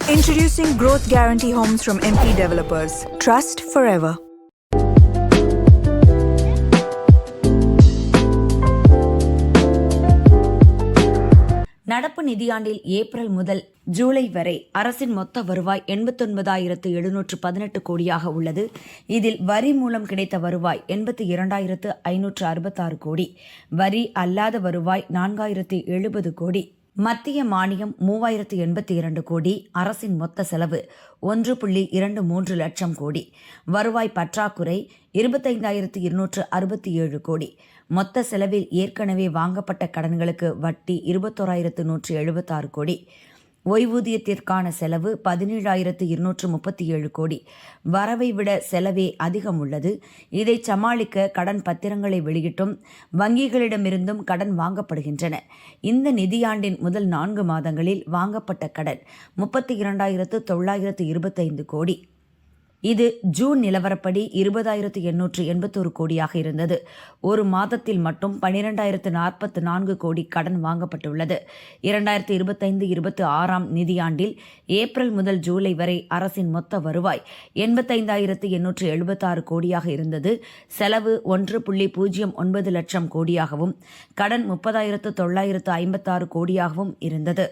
Introducing Growth Guarantee Homes from MP Developers. Trust forever. நடப்பு நிதியாண்டில் April முதல் ஜூலை வரை அரசின் மொத்த வருவாய் 89,718 கோடியாக உள்ளது. இதில் வரி மூலம் கிடைத்த வருவாய் 82,566 கோடி, வரி அல்லாத வருவாய் 4,070 கோடி, மத்திய மானியம் 3,082 கோடி, அரசின் மொத்த செலவு 1.23 லட்சம் கோடி, வருவாய் பற்றாக்குறை 25,267 கோடி, மொத்த செலவில் ஏற்கனவே வாங்கப்பட்ட கடன்களுக்கு வட்டி 21,176 கோடி, ஓய்வூதியத்திற்கான செலவு 17,237 கோடி, வரவை விட செலவே அதிகம் உள்ளது. இதை சமாளிக்க கடன் பத்திரங்களை வெளியிட்டும் வங்கிகளிடமிருந்தும் கடன் வாங்கப்படுகின்றன. இந்த நிதியாண்டின் முதல் 4 மாதங்களில் வாங்கப்பட்ட கடன் 32,925 கோடி. இது ஜூன் நிலவரப்படி 20,881 கோடியாக இருந்தது. ஒரு மாதத்தில் மட்டும் 12,044 கோடி கடன் வாங்கப்பட்டுள்ளது. 2025-26 நிதியாண்டில் ஏப்ரல் முதல் ஜூலை வரை அரசின் மொத்த வருவாய் 85,876 கோடியாக இருந்தது. செலவு 1.09 லட்சம் கோடியாகவும் கடன் 30,956 கோடியாகவும் இருந்தது.